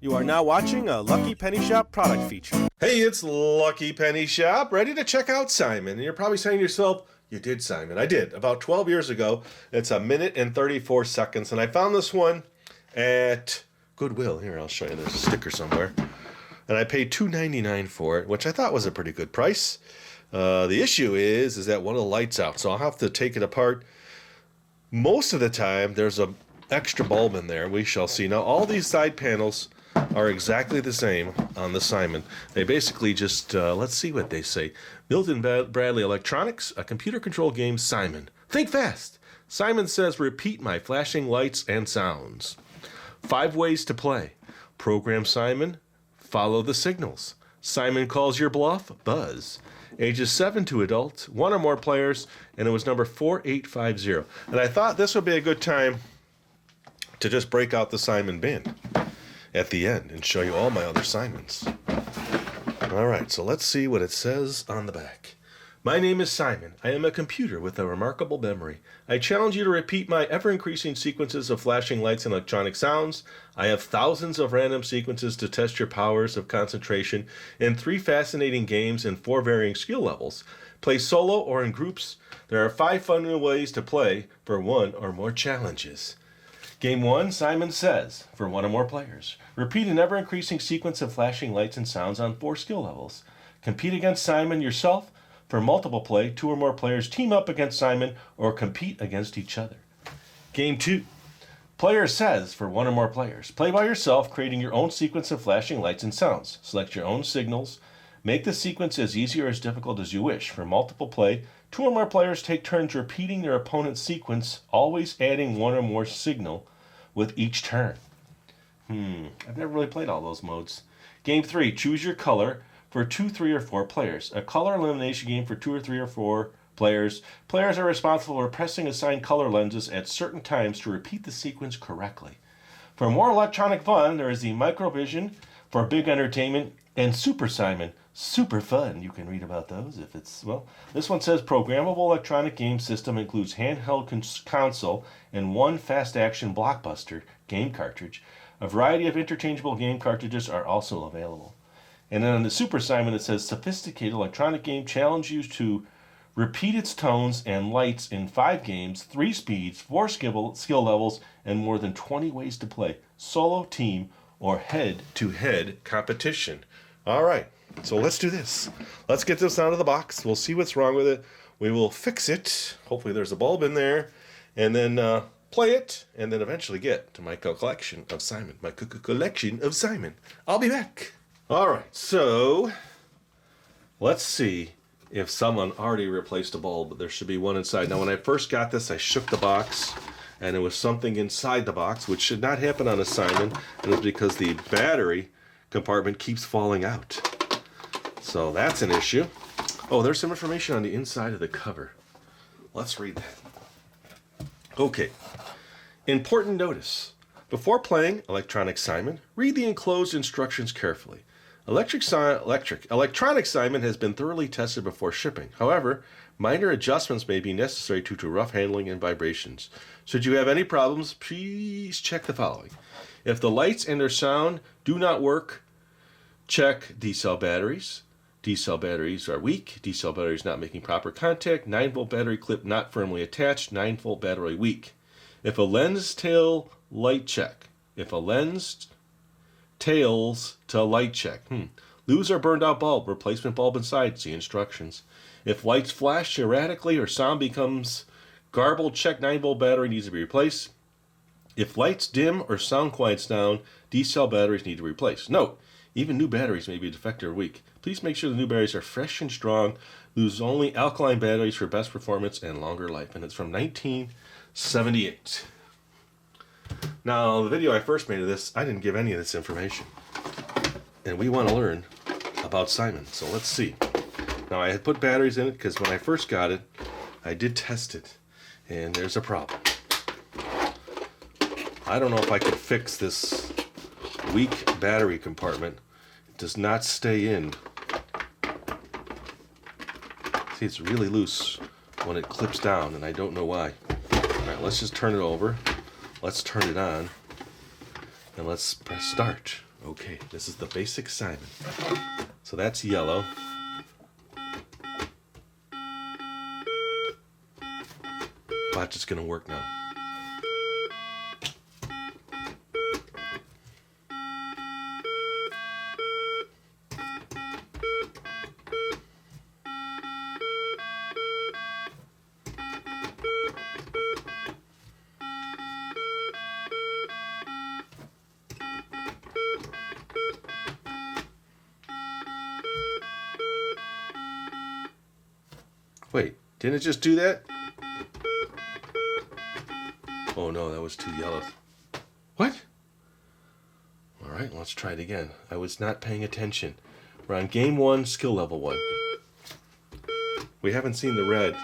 You are now watching a Lucky Penny Shop product feature. Hey, it's Lucky Penny Shop, ready to check out Simon. And you're probably saying to yourself, you did, Simon. I did, about 12 years ago. It's 1 minute and 34 seconds. And I found this one at Goodwill. Here, I'll show you. There's a sticker somewhere. And I paid $2.99 for it, which I thought was a pretty good price. The issue is that one of the lights out, so I'll have to take it apart. Most of the time, there's an extra bulb in there. We shall see. Now, all these side panels are exactly the same on the Simon. They basically just, let's see what they say. Milton Bradley Electronics, a computer-controlled game, Simon. Think fast. Simon says, repeat my flashing lights and sounds. 5 ways to play. Program Simon, follow the signals. Simon calls your bluff, buzz. Ages 7 to adult, 1 or more players, and it was number 4850. And I thought this would be a good time to just break out the Simon bin at the end and show you all my other Simons. All right, so let's see what it says on the back. My name is Simon. I am a computer with a remarkable memory. I challenge you to repeat my ever-increasing sequences of flashing lights and electronic sounds. I have thousands of random sequences to test your powers of concentration in 3 fascinating games and 4 varying skill levels. Play solo or in groups. There are 5 fun ways to play for 1 or more challenges. Game 1, Simon Says, for 1 or more players. Repeat an ever-increasing sequence of flashing lights and sounds on 4 skill levels. Compete against Simon yourself. For multiple play, 2 or more players team up against Simon or compete against each other. Game 2, Player Says, for 1 or more players. Play by yourself, creating your own sequence of flashing lights and sounds. Select your own signals. Make the sequence as easy or as difficult as you wish. For multiple play, 2 or more players take turns repeating their opponent's sequence, always adding 1 or more signal with each turn. I've never really played all those modes. Game 3, Choose Your Color for 2, 3, or 4 players. A color elimination game for 2 or 3 or 4 players. Players are responsible for pressing assigned color lenses at certain times to repeat the sequence correctly. For more electronic fun, there is the Microvision for big entertainment and Super Simon. Super fun. You can read about those if it's, well, this one says programmable electronic game system includes handheld console and 1 fast action blockbuster game cartridge. A variety of interchangeable game cartridges are also available. And then on the Super Simon it says sophisticated electronic game challenge you to repeat its tones and lights in 5 games, 3 speeds, 4 skill levels, and more than 20 ways to play. Solo, team, or head-to-head competition. All right. So let's do this. Let's get this out of the box. We'll see what's wrong with it. We will fix it. Hopefully there's a bulb in there. And then play it. And then eventually get to my collection of Simon. My collection of Simon. I'll be back. All right. So let's see if someone already replaced a bulb. There should be one inside. Now when I first got this, I shook the box. And there was something inside the box, which should not happen on a Simon. And it was because the battery compartment keeps falling out. So that's an issue. Oh, there's some information on the inside of the cover. Let's read that. Okay. Important notice. Before playing Electronic Simon, read the enclosed instructions carefully. Electronic Simon has been thoroughly tested before shipping. However, minor adjustments may be necessary due to rough handling and vibrations. Should you have any problems, please check the following. If the lights and their sound do not work, check D-cell batteries. D-cell batteries are weak. D-cell batteries not making proper contact. 9-volt battery clip not firmly attached. 9-volt battery weak. If a lens tail light check. If a lens tails to light check. Lose or burned out bulb. Replacement bulb inside. See instructions. If lights flash erratically or sound becomes garbled, check 9-volt battery needs to be replaced. If lights dim or sound quiets down, D-cell batteries need to be replaced. Note, even new batteries may be defective or weak. Please make sure the new batteries are fresh and strong. Use only alkaline batteries for best performance and longer life. And it's from 1978. Now, the video I first made of this, I didn't give any of this information. And we want to learn about Simon. So let's see. Now, I had put batteries in it because when I first got it, I did test it. And there's a problem. I don't know if I could fix this weak battery compartment. It does not stay in. See, it's really loose when it clips down, and I don't know why. All right, let's just turn it over. Let's turn it on, and let's press start. Okay, this is the basic Simon. So that's yellow. Watch, it's gonna work now. Wait, didn't it just do that? Oh no, that was 2 yellows. What? Alright, let's try it again. I was not paying attention. We're on game 1, skill level 1. We haven't seen the red.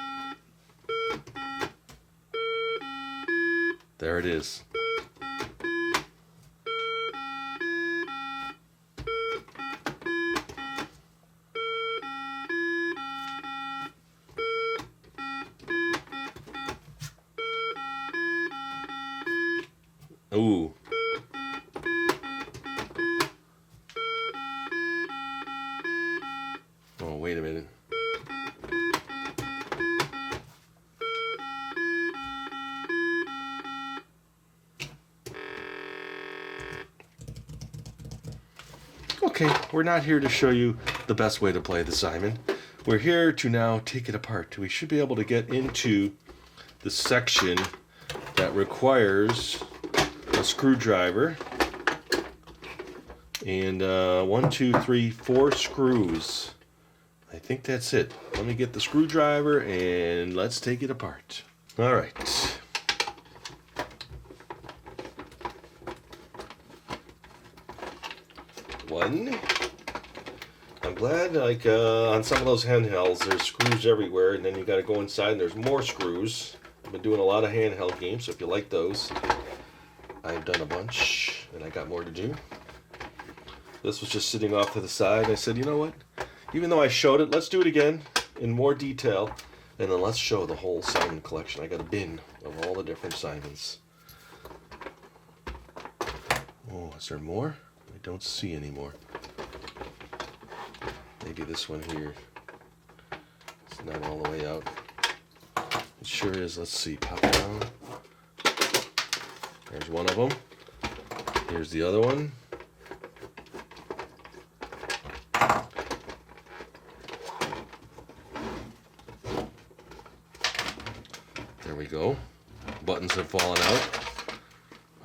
There it is. Ooh. Oh, wait a minute. Okay, we're not here to show you the best way to play the Simon. We're here to now take it apart. We should be able to get into the section that requires a screwdriver and 1, 2, 3, 4 screws. I think that's it. Let me get the screwdriver and let's take it apart. All right. One. I'm glad, like on some of those handhelds, there's screws everywhere, and then you got to go inside and there's more screws. I've been doing a lot of handheld games, so if you like those, I've done a bunch, and I got more to do. This was just sitting off to the side. I said, you know what? Even though I showed it, let's do it again in more detail, and then let's show the whole Simon collection. I got a bin of all the different Simons. Oh, is there more? I don't see any more. Maybe this one here. It's not all the way out. It sure is. Let's see. Pop it down. There's one of them. Here's the other one. There we go. Buttons have fallen out.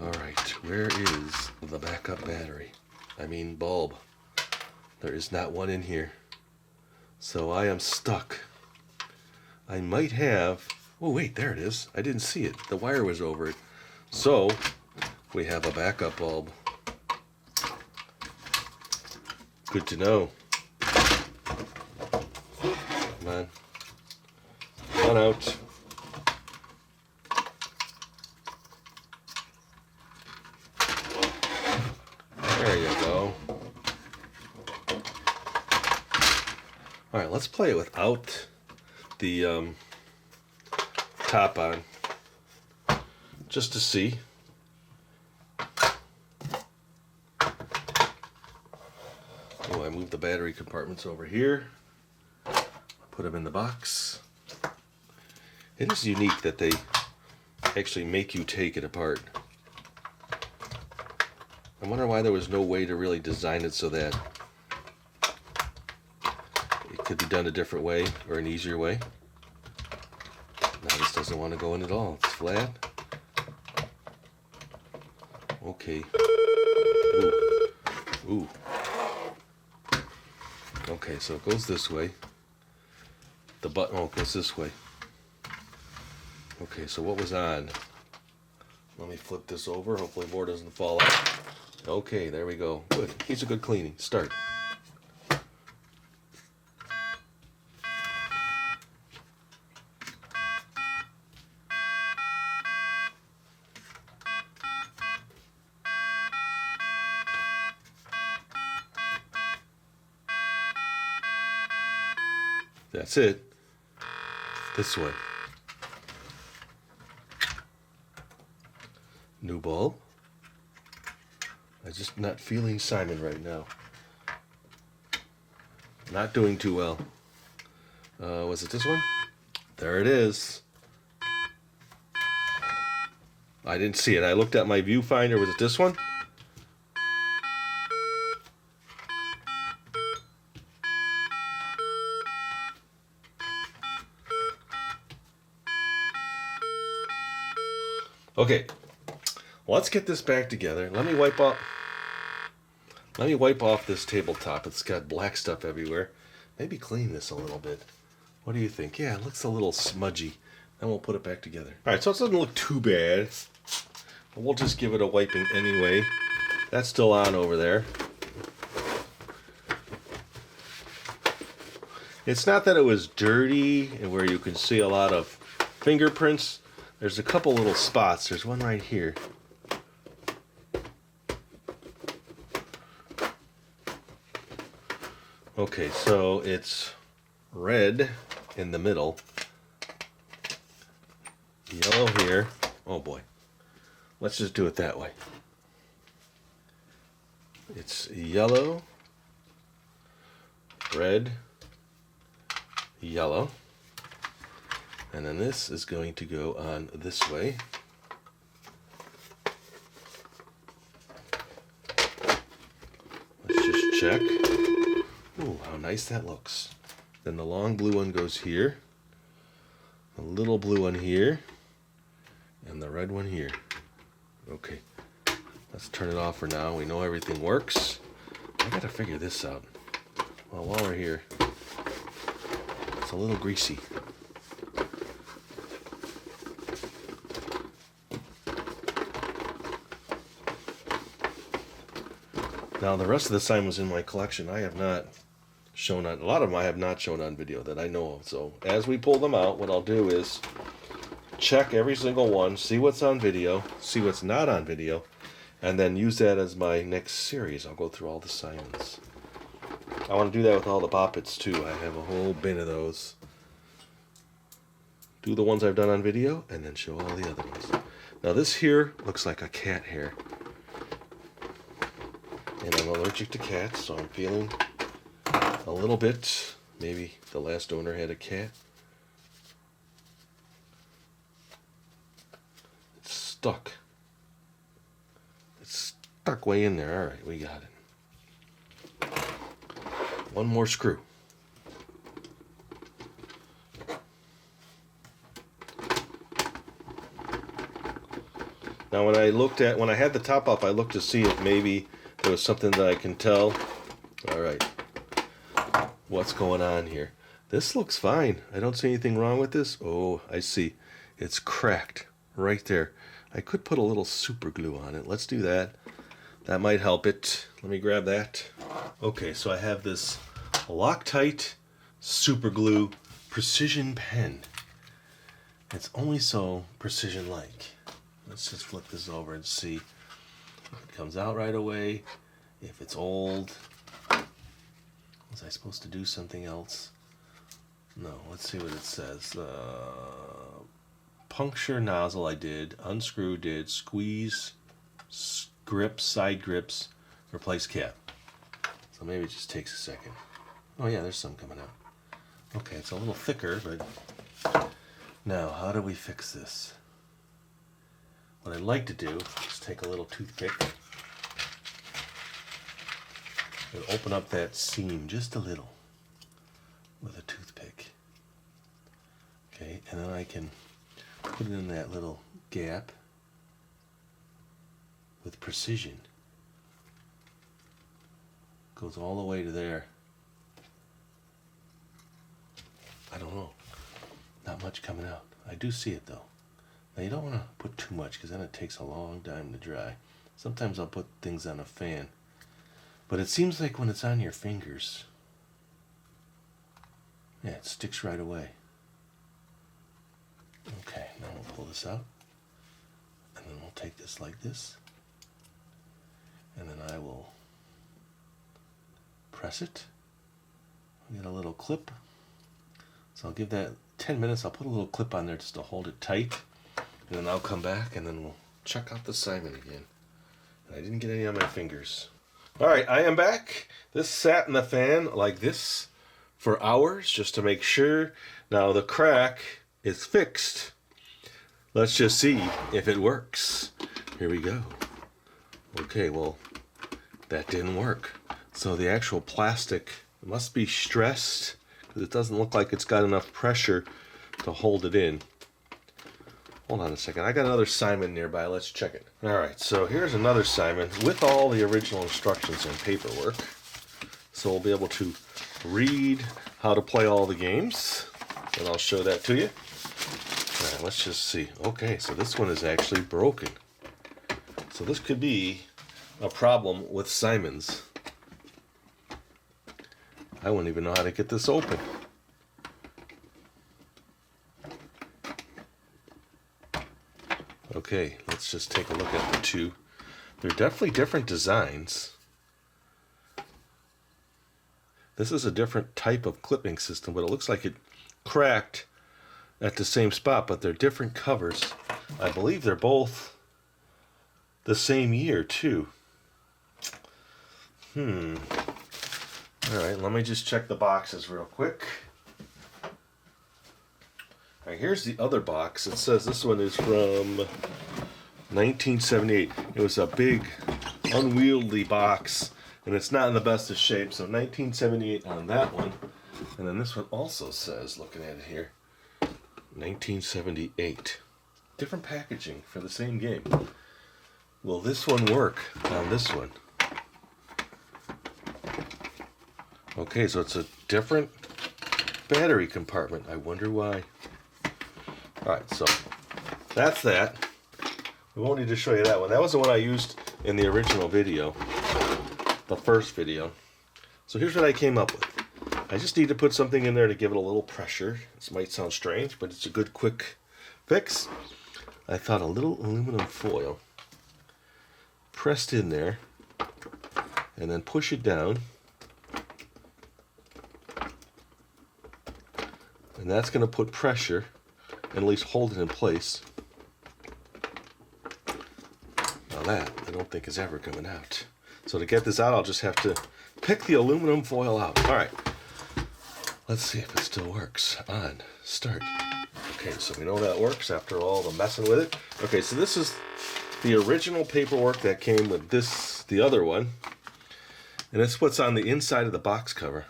Alright, where is the backup battery? I mean bulb. There is not one in here. So I am stuck. I might have... Oh wait, there it is. I didn't see it. The wire was over it. So, we have a backup bulb. Good to know. Come on. Come on out. There you go. Alright, let's play it without the top on. Just to see. Oh, I moved the battery compartments over here. Put them in the box. It is unique that they actually make you take it apart. I wonder why there was no way to really design it so that it could be done a different way or an easier way. Now this doesn't want to go in at all. It's flat. Okay. Ooh. Ooh. Okay, so it goes this way. The button, oh, it goes this way. Okay, so what was on? Let me flip this over. Hopefully more doesn't fall out. Okay, there we go. Good. Needs a good cleaning. Start. That's it. This way. New bulb. I'm just not feeling Simon right now. Not doing too well. Was it this one? There it is. I didn't see it. I looked at my viewfinder. Was it this one? Okay, let's get this back together. Let me wipe off this tabletop. It's got black stuff everywhere. Maybe clean this a little bit. What do you think? Yeah, it looks a little smudgy. Then we'll put it back together. All right, so it doesn't look too bad. We'll just give it a wiping anyway. That's still on over there. It's not that it was dirty and where you can see a lot of fingerprints. There's a couple little spots. There's one right here. Okay, so it's red in the middle, yellow here. Oh boy. Let's just do it that way. It's yellow, red, yellow. And then this is going to go on this way. Let's just check. Ooh, how nice that looks. Then the long blue one goes here. The little blue one here. And the red one here. Okay. Let's turn it off for now. We know everything works. I gotta figure this out. Well, while we're here, it's a little greasy. Now the rest of the sign was in my collection. I have not shown on, a lot of them I have not shown on video that I know of. So as we pull them out, what I'll do is check every single one, see what's on video, see what's not on video, and then use that as my next series. I'll go through all the Simons. I want to do that with all the Boppets too. I have a whole bin of those. Do the ones I've done on video, and then show all the other ones. Now this here looks like a cat hair. And I'm allergic to cats, so I'm feeling a little bit. Maybe the last owner had a cat. It's stuck. It's stuck way in there. All right, we got it. One more screw. Now when I had the top up, I looked to see if maybe there was something that I can tell. All right. What's going on here? This looks fine. I don't see anything wrong with this. Oh, I see. It's cracked right there. I could put a little super glue on it. Let's do that. That might help it. Let me grab that. Okay, so I have this Loctite super glue precision pen. It's only so precision-like. Let's just flip this over and see. It comes out right away. If it's old, was I supposed to do something else? No, let's see what it says. Puncture nozzle I did, unscrew did, squeeze, grips, side grips, replace cap. So maybe it just takes a second. Oh yeah, there's some coming out. Okay, it's a little thicker, but now how do we fix this? What I'd like to do is take a little toothpick and open up that seam just a little with a toothpick. Okay, and then I can put it in that little gap with precision. Goes all the way to there. I don't know. Not much coming out. I do see it though. Now you don't want to put too much because then it takes a long time to dry. Sometimes I'll put things on a fan. But it seems like when it's on your fingers, yeah, it sticks right away. Okay, now we'll pull this out. And then we'll take this like this. And then I will press it. I'll get a little clip. So I'll give that 10 minutes. I'll put a little clip on there just to hold it tight. And then I'll come back and then we'll check out the Simon again. I didn't get any on my fingers. All right, I am back. This sat in the fan like this for hours just to make sure. Now the crack is fixed. Let's just see if it works. Here we go. Okay, well, that didn't work. So the actual plastic must be stressed because it doesn't look like it's got enough pressure to hold it in. Hold on a second. I got another Simon nearby. Let's check it. All right, so here's another Simon with all the original instructions and paperwork. So we'll be able to read how to play all the games, and I'll show that to you. All right, let's just see. Okay, so this one is actually broken. So this could be a problem with Simons. I wouldn't even know how to get this open. Okay, let's just take a look at the two. They're definitely different designs. This is a different type of clipping system, but it looks like it cracked at the same spot, but they're different covers. I believe they're both the same year, too. Alright, let me just check the boxes real quick. Alright, here's the other box. It says this one is from 1978. It was a big, unwieldy box, and it's not in the best of shape. So 1978 on that one. And then this one also says, looking at it here, 1978. Different packaging for the same game. Will this one work on this one? Okay, so it's a different battery compartment. I wonder why. Alright, so that's that. We won't need to show you that one. That was the one I used in the original video, the first video. So here's what I came up with. I just need to put something in there to give it a little pressure. This might sound strange, but it's a good quick fix. I thought a little aluminum foil pressed in there and then push it down. And that's going to put pressure and at least hold it in place. Now that, I don't think is ever coming out. So to get this out, I'll just have to pick the aluminum foil out. All right, let's see if it still works. On, start. Okay, so we know that works after all the messing with it. Okay, so this is the original paperwork that came with this, the other one. And it's what's on the inside of the box cover.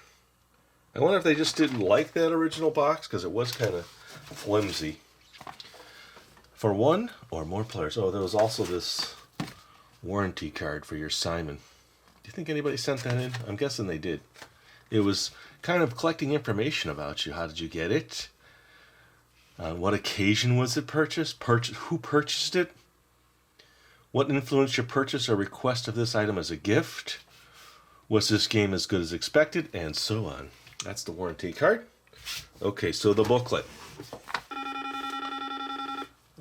I wonder if they just didn't like that original box because it was kind of flimsy. For one or more players. Oh, there was also this warranty card for your Simon. Do you think anybody sent that in? I'm guessing they did. It was kind of collecting information about you. How did you get it? On what occasion was it purchased? Who purchased it? What influenced your purchase or request of this item as a gift? Was this game as good as expected? And so on. That's the warranty card. Okay, so the booklet.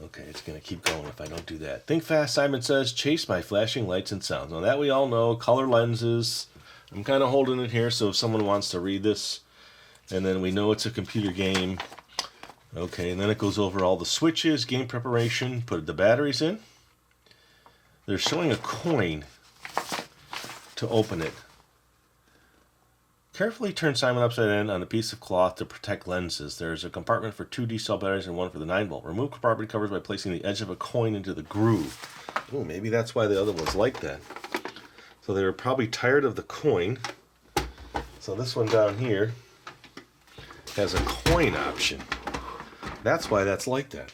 Okay, it's going to keep going if I don't do that. Think fast, Simon says. Chase by flashing lights and sounds. Now that we all know. Color lenses. I'm kind of holding it here so if someone wants to read this. And then we know it's a computer game. Okay, and then it goes over all the switches, game preparation, put the batteries in. They're showing a coin to open it. Carefully turn Simon upside down on a piece of cloth to protect lenses. There is a compartment for 2 D-cell batteries and one for the 9-volt. Remove compartment covers by placing the edge of a coin into the groove. Oh, maybe that's why the other one's like that. So they were probably tired of the coin. So this one down here has a coin option. That's why that's like that.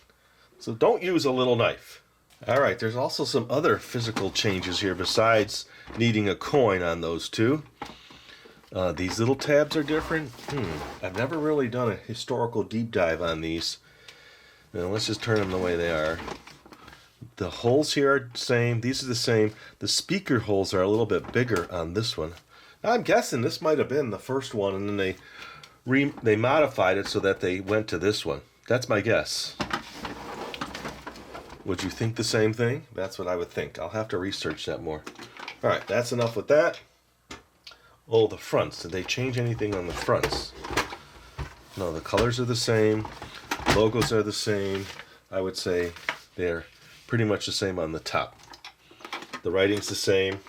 So don't use a little knife. All right, there's also some other physical changes here besides needing a coin on those two. These little tabs are different. I've never really done a historical deep dive on these. Now let's just turn them the way they are. The holes here are the same. These are the same. The speaker holes are a little bit bigger on this one. Now, I'm guessing this might have been the first one, and then they modified it so that they went to this one. That's my guess. Would you think the same thing? That's what I would think. I'll have to research that more. All right, that's enough with that. Oh, the fronts. Did they change anything on the fronts? No, the colors are the same. Logos are the same. I would say they're pretty much the same on the top. The writing's the same.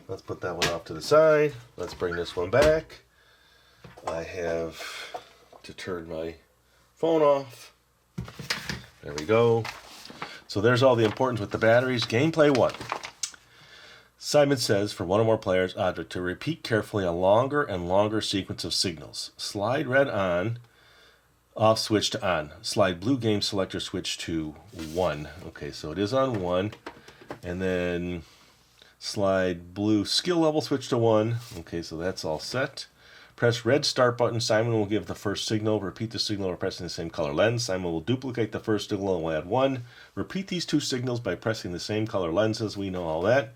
Let's put that one off to the side. Let's bring this one back. I have to turn my phone off. There we go. So there's all the importance with the batteries. Gameplay 1. Simon says for one or more players object to repeat carefully a longer and longer sequence of signals. Slide red on, off switch to on. Slide blue game selector switch to 1. Okay, so it is on 1. And then slide blue skill level switch to 1. Okay, so that's all set. Press red start button. Simon will give the first signal. Repeat the signal by pressing the same color lens. Simon will duplicate the first signal and will add 1. Repeat these 2 signals by pressing the same color lenses. We know all that.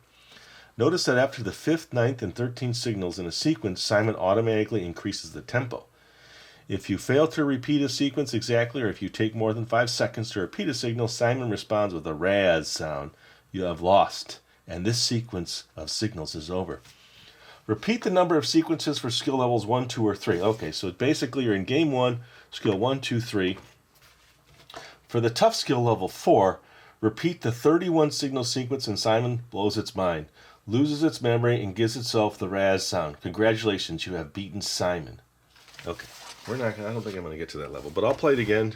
Notice that after the 5th, 9th, and 13th signals in a sequence, Simon automatically increases the tempo. If you fail to repeat a sequence exactly, or if you take more than 5 seconds to repeat a signal, Simon responds with a raz sound. You have lost, and this sequence of signals is over. Repeat the number of sequences for skill levels 1, 2, or 3. Okay, so basically you're in game 1, skill 1, 2, 3. For the tough skill level 4, repeat the 31 signal sequence and Simon blows its mind, loses its memory, and gives itself the raz sound. Congratulations, you have beaten Simon. Okay, I don't think I'm going to get to that level, but I'll play it again.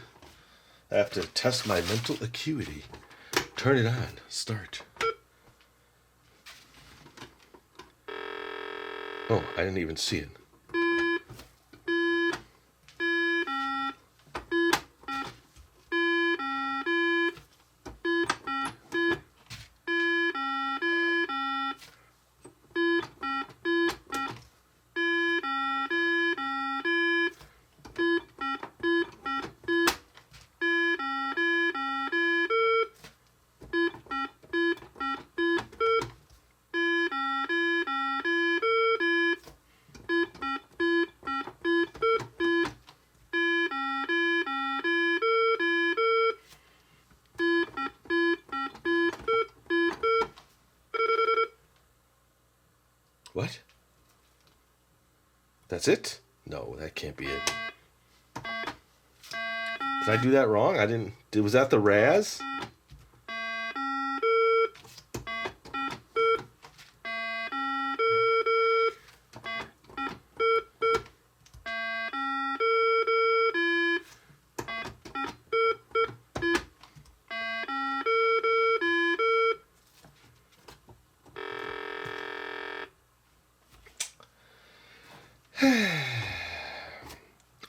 I have to test my mental acuity. Turn it on. Start. Oh, I didn't even see it. What? That's it? No, that can't be it. Did I do that wrong? I didn't. Was that the raz?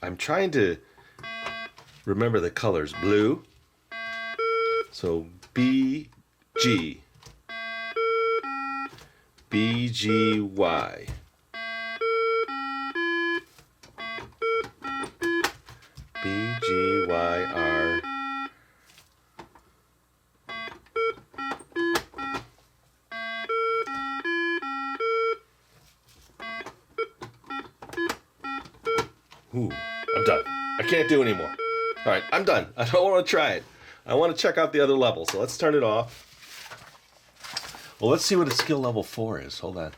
I'm trying to remember the colors. Blue. So B, G. B, G, Y. B, G, Y, R. Ooh, I'm done. I can't do anymore. All right, I'm done. I don't want to try it. I want to check out the other level, so let's turn it off. Well, let's see what a skill level 4 is. Hold on.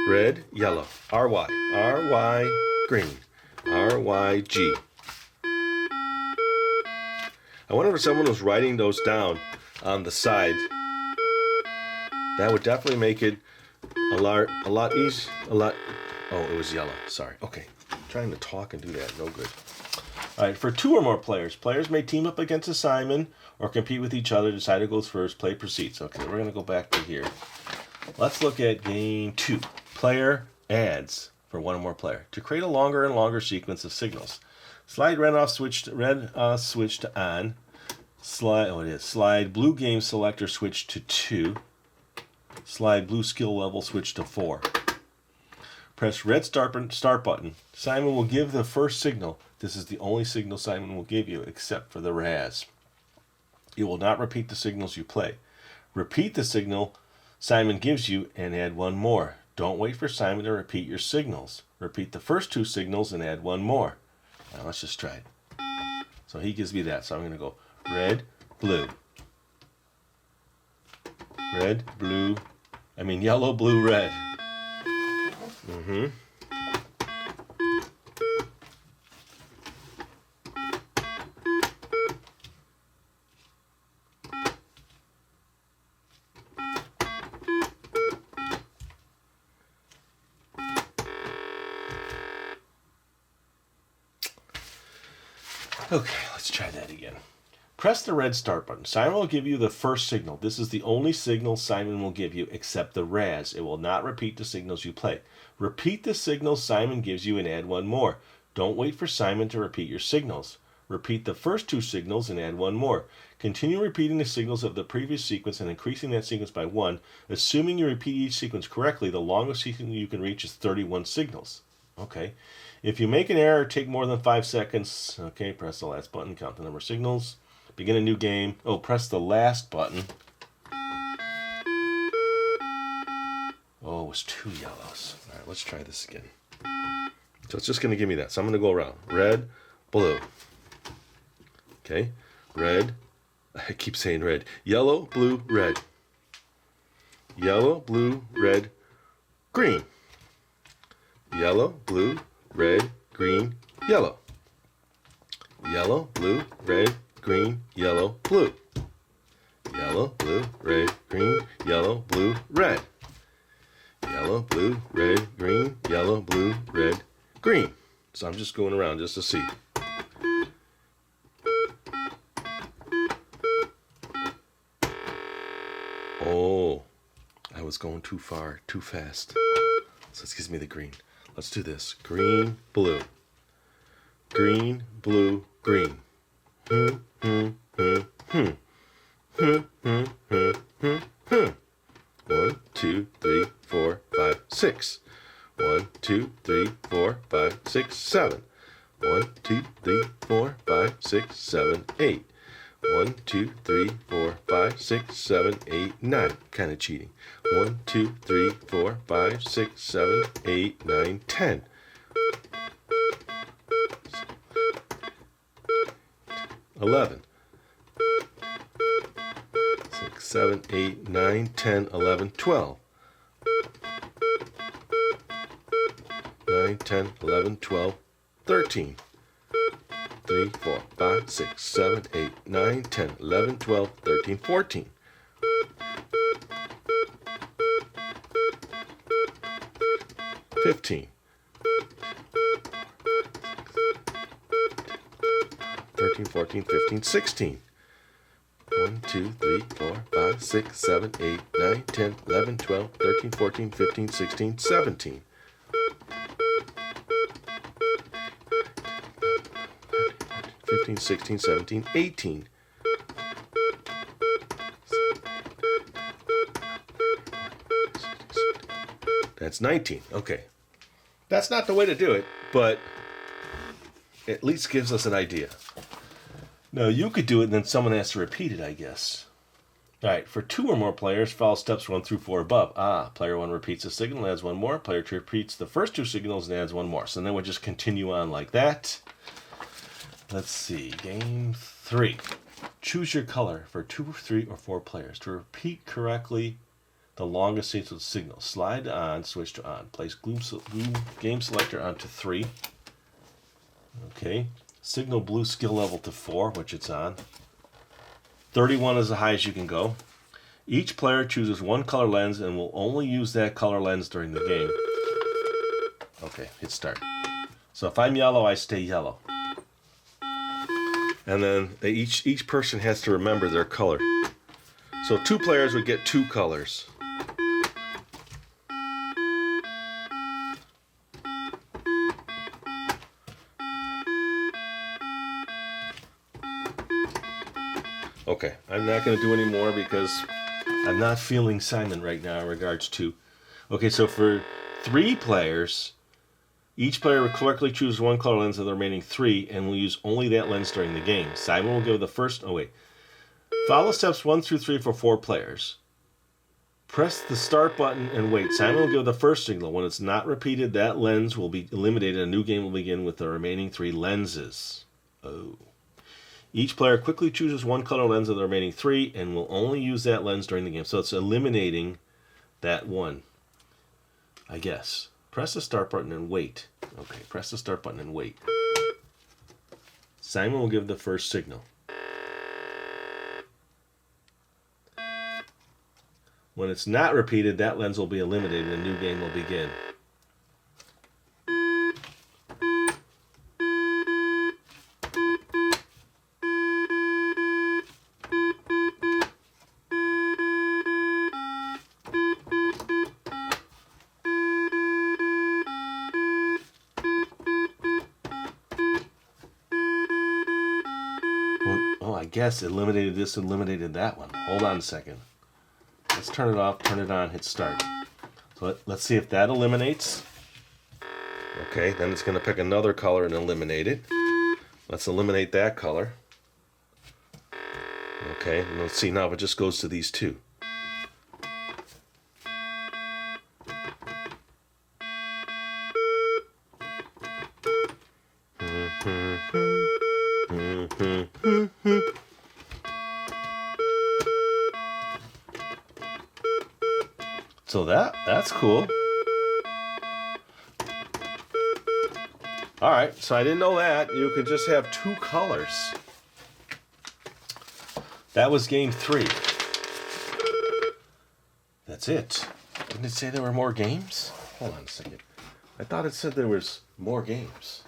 Red, yellow, RY, RY, green, RYG. I wonder if someone was writing those down on the side. That would definitely make it a lot easier. Oh, it was yellow. Sorry. Okay. Trying to talk and do that. No good. All right. For 2 or more players, players may team up against a Simon or compete with each other. Decide who goes first. Play proceeds. Okay. We're going to go back to here. Let's look at game 2. Player adds for 1 or more player. To create a longer and longer sequence of signals. Slide red off switch to on. Slide blue game selector switch to 2. Slide blue skill level switch to 4. Press red start button. Simon will give the first signal. This is the only signal Simon will give you except for the raz. It will not repeat the signals you play. Repeat the signal Simon gives you and add 1 more. Don't wait for Simon to repeat your signals. Repeat the first 2 signals and add 1 more. Now let's just try it. So he gives me that. So I'm going to go red, blue. Red, blue. Yellow, blue, red. Okay, let's try that again. Press the red start button. Simon will give you the first signal. This is the only signal Simon will give you except the RAS. It will not repeat the signals you play. Repeat the signals Simon gives you and add one more. Don't wait for Simon to repeat your signals. Repeat the first two signals and add one more. Continue repeating the signals of the previous sequence and increasing that sequence by 1. Assuming you repeat each sequence correctly, the longest sequence you can reach is 31 signals. Okay. If you make an error, take more than 5 seconds. Okay, press the last button, count the number of signals. Begin a new game. Oh, press the last button. Oh, it was 2 yellows. All right, let's try this again. So it's just going to give me that. So I'm going to go around. Red, blue. Okay, red. I keep saying red. Yellow, blue, red. Yellow, blue, red, green. Yellow, blue, red, green, yellow. Yellow, blue, red, green, yellow, blue. Yellow, blue, red, green, yellow, blue, red. Yellow, blue, red, green, yellow, blue, red, green. So I'm just going around just to see. Oh, I was going too far, too fast. So this gives me the green. Let's do this. Green, blue. Green, blue, green. 1, 2, 3, 4, 5, 6. 1, 2, 3, 4, 5, 6, 7. 1, 2, 3, 4, 5, 6, 7, 8. 1, 2, 3, 4, 5, 6, 7, 8, 9. Kind of cheating. 1, 2, 3, 4, 5, 6, 7, 8, 9, 10. 11. 6, 7, 8, 9, 10, 11, 12. 9, 10, 11, 12, 13. 3, 4, 5, 6, 7, 8, 9, 10, 11, 12, 13, 14. 15. 13, 14, 15, 16. 1, 2, 3, 4, 5, 6, 7, 8, 9, 10, 11, 12, 13, 14, 15, 16, 17. 15, 16, 17, 18. That's 19. Okay. That's not the way to do it, but at least gives us an idea. Now, you could do it and then someone has to repeat it, I guess. All right, for 2 or more players, follow steps 1 through 4 above. Player 1 repeats a signal and adds 1 more. Player 2 repeats the first 2 signals and adds 1 more. So then we'll just continue on like that. Let's see, game 3. Choose your color for 2, 3, or 4 players. To repeat correctly the longest sequence signal, slide on, switch to on. Place blue game selector onto 3. Okay. Signal blue skill level to 4, which it's on. 31 is the highest you can go. Each player chooses 1 color lens and will only use that color lens during the game. Okay, hit start. So if I'm yellow, I stay yellow. And then each person has to remember their color. So 2 players would get 2 colors. Okay, I'm not going to do any more because I'm not feeling Simon right now in regards to... Okay, so for 3 players, each player will correctly choose 1 color lens of the remaining 3 and will use only that lens during the game. Simon will give the first... Oh, wait. Follow steps 1 through 3 for 4 players. Press the start button and wait. Simon will give the first signal. When it's not repeated, that lens will be eliminated. A new game will begin with the remaining 3 lenses. Oh. Each player quickly chooses 1 color lens of the remaining 3 and will only use that lens during the game. So it's eliminating that one, I guess. Press the start button and wait. Okay, press the start button and wait. Simon will give the first signal. When it's not repeated, that lens will be eliminated and a new game will begin. guess eliminated this, eliminated that one. Hold on a second. Let's turn it off, turn it on, hit start. So let's see if that eliminates. Okay, then it's going to pick another color and eliminate it. Let's eliminate that color. Okay, and let's see now if it just goes to these two. So that's cool. All right, so I didn't know that. You could just have two colors. That was game 3. That's it. Didn't it say there were more games? Hold on a second. I thought it said there was more games.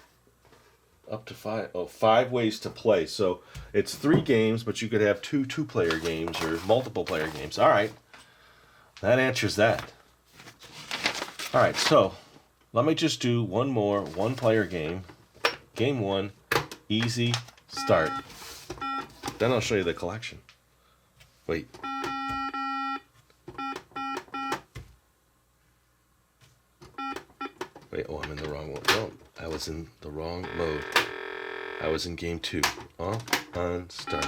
Up to 5. Oh, 5 ways to play. So it's 3 games, but you could have 2 two-player games or multiple player games. All right. That answers that. All right, so let me just do one more one-player game. Game 1, easy, start. Then I'll show you the collection. Wait. Wait, oh, I'm in the wrong one. No, I was in the wrong mode. I was in game 2. Off, on, start.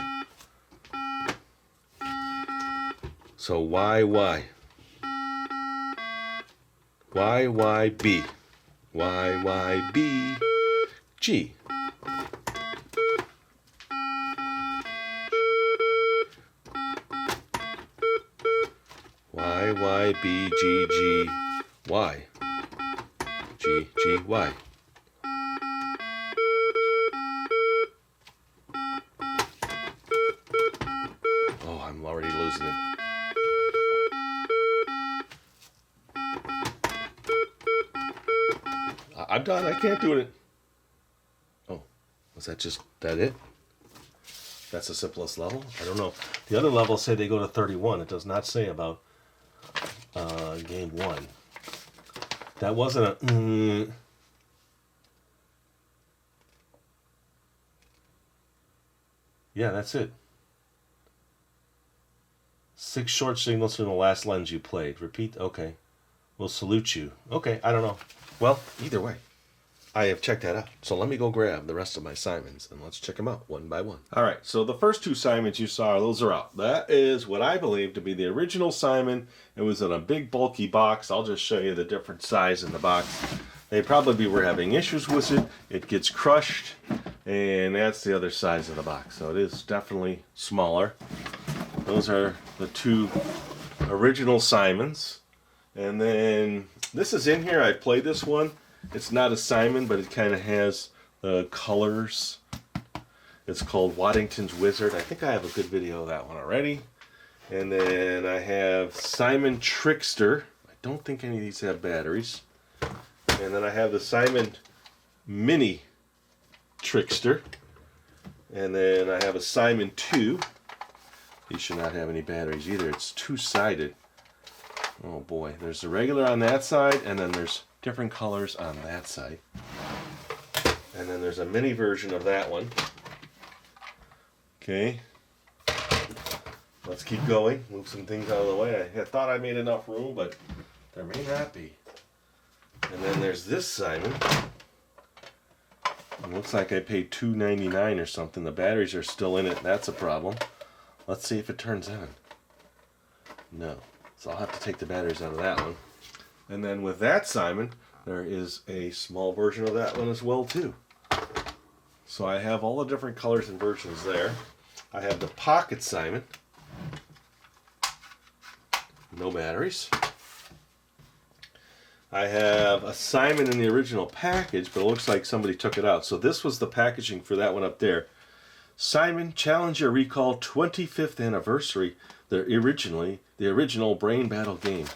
So Y, Y, B. Y, B, G. Y, B, G, G, Y. G, G, Y. Oh, I'm already losing it. I'm done. I can't do it. Oh, was that just that it? That's the simplest level? I don't know. The other levels say they go to 31. It does not say about game 1. That wasn't a... Yeah, that's it. 6 short signals from the last lens you played. Repeat. Okay. We'll salute you. Okay, I don't know. Well, either way, I have checked that out. So let me go grab the rest of my Simons and let's check them out one by one. All right, so the first 2 Simons you saw, those are out. That is what I believe to be the original Simon. It was in a big bulky box. I'll just show you the different size in the box. They probably were having issues with it. It gets crushed, and that's the other size of the box. So it is definitely smaller. Those are the 2 original Simons. And then this is in here. I played this one. It's not a Simon, but it kind of has the colors. It's called Waddington's Wizard. I think I have a good video of that one already. And then I have Simon Trickster. I don't think any of these have batteries. And then I have the Simon Mini Trickster. And then I have a Simon 2. These should not have any batteries either. It's 2-sided. Oh boy, there's the regular on that side, and then there's different colors on that side. And then there's a mini version of that one. Okay. Let's keep going. Move some things out of the way. I thought I made enough room, but there may not be. And then there's this Simon. It looks like I paid $2.99 or something. The batteries are still in it. That's a problem. Let's see if it turns on. No. So I'll have to take the batteries out of that one. And then with that Simon, there is a small version of that one as well too. So I have all the different colors and versions there. I have the Pocket Simon. No batteries. I have a Simon in the original package, but it looks like somebody took it out. So this was the packaging for that one up there. Simon Challenger Recall 25th Anniversary. The original Brain Battle game.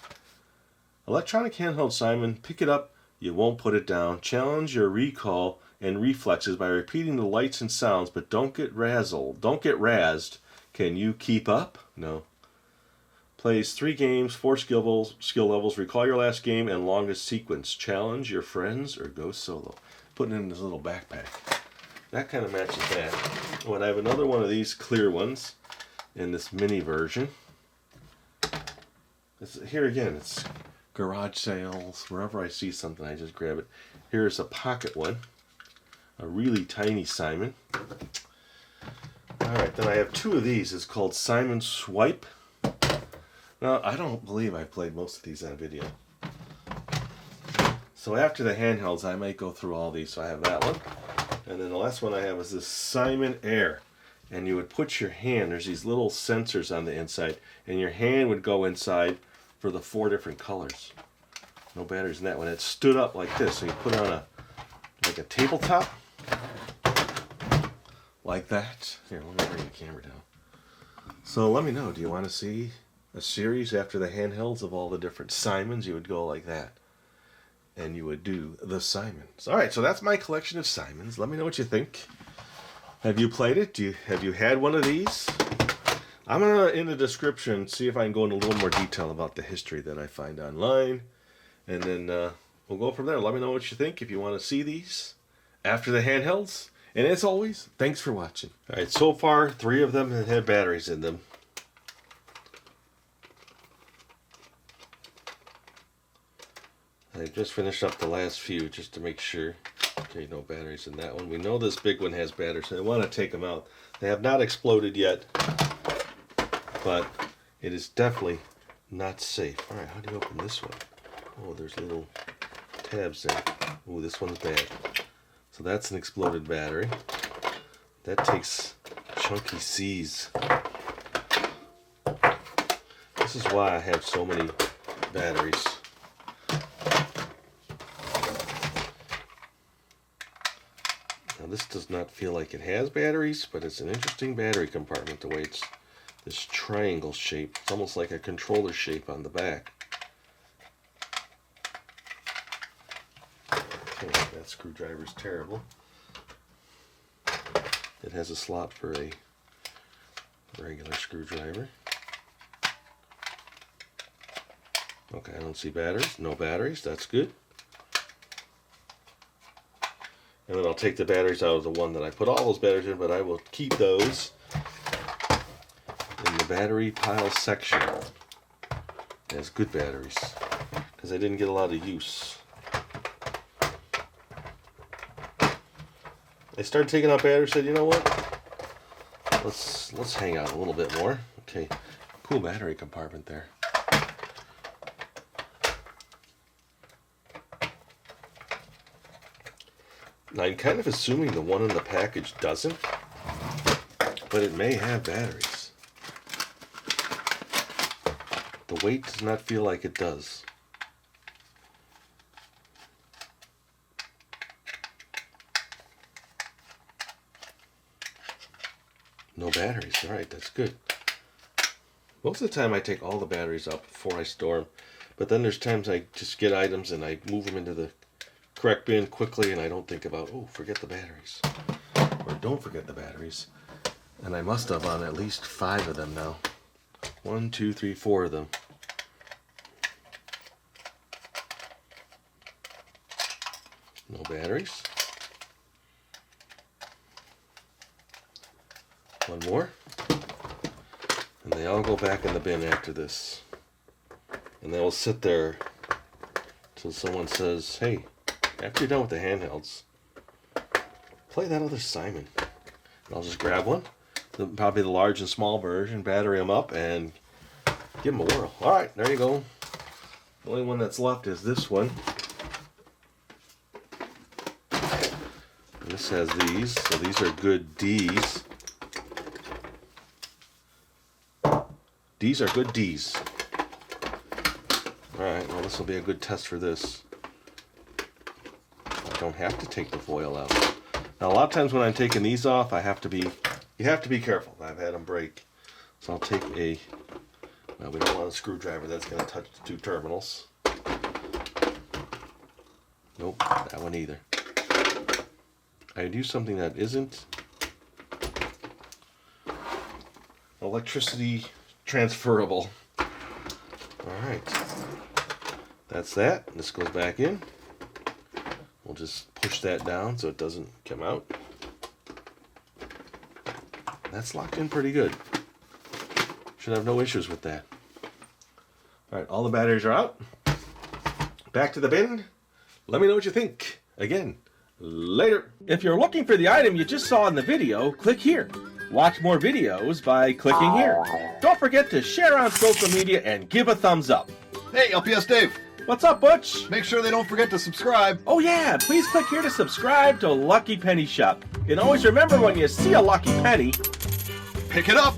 Electronic handheld Simon, pick it up, you won't put it down. Challenge your recall and reflexes by repeating the lights and sounds, but don't get razzled. Don't get razzed. Can you keep up? No. Plays 3 games, 4 skill levels, recall your last game and longest sequence. Challenge your friends or go solo. Putting it in this little backpack. that kind of matches that. Oh, and I have another one of these clear ones in this mini version. Here again, it's garage sales. Wherever I see something, I just grab it. Here's a pocket one. A really tiny Simon. Alright, then I have two of these. It's called Simon Swipe. Now, I don't believe I've played most of these on video. So after the handhelds, I might go through all these. So I have that one. And then the last one I have is this Simon Air. And you would put your hand, there's these little sensors on the inside, and your hand would go inside for the 4 different colors. No batteries in that one. It stood up like this, so you put it on like a tabletop, like that. Here, let me bring the camera down. So let me know, do you want to see a series after the handhelds of all the different Simons? You would go like that, and you would do the Simons. All right, so that's my collection of Simons. Let me know what you think. Have you played it? Have you had one of these? I'm going to, in the description, see if I can go into a little more detail about the history that I find online. And then we'll go from there. Let me know what you think if you want to see these after the handhelds. And as always, thanks for watching. All right, so far, 3 of them have had batteries in them. I just finished up the last few just to make sure. Okay, no batteries in that one. We know this big one has batteries, so I want to take them out. They have not exploded yet, but it is definitely not safe. All right, how do you open this one? Oh, there's little tabs there. Oh, this one's bad. So that's an exploded battery. That takes chunky C's. This is why I have so many batteries. Now this does not feel like it has batteries, but it's an interesting battery compartment, the way it's this triangle shape. It's almost like a controller shape on the back. Okay, that screwdriver is terrible. It has a slot for a regular screwdriver. Okay, I don't see batteries. No batteries, that's good. And then I'll take the batteries out of the one that I put all those batteries in, but I will keep those in the battery pile section as good batteries, because I didn't get a lot of use. I started taking out batteries, said, you know what? Let's hang out a little bit more. Okay, cool battery compartment there. Now, I'm kind of assuming the one in the package doesn't, but it may have batteries. The weight does not feel like it does. No batteries. All right, that's good. Most of the time I take all the batteries out before I store them, but then there's times I just get items and I move them into the correct bin quickly, and I don't think about, oh, forget the batteries, or don't forget the batteries. And I must have on at least 5 of them now. 1, 2, 3, 4 of them. No batteries. One more. And they all go back in the bin after this. And they will sit there until someone says, hey, after you're done with the handhelds, play that other Simon. And I'll just grab one, probably the large and small version, battery them up, and give them a whirl. All right, there you go. The only one that's left is this one. And this has these, so these are good D's. These are good D's. All right, well, this will be a good test for this. I don't have to take the foil out. Now, a lot of times when I'm taking these off, you have to be careful. I've had them break. So I'll take we don't want a screwdriver that's going to touch the 2 terminals. Nope, that one either. I'd use something that isn't electricity transferable. All right, that's that. This goes back in. We'll just push that down so it doesn't come out. that's locked in pretty good. Should have no issues with that. All right, all the batteries are out. Back to the bin. Let me know what you think. Again, later. If you're looking for the item you just saw in the video, click here. Watch more videos by clicking here. Don't forget to share on social media and give a thumbs up. Hey, LPS Dave, What's up, Butch? make sure they don't forget to subscribe. Oh yeah, please click here to subscribe to Lucky Penny Shop. And always remember, when you see a lucky penny, Pick it up.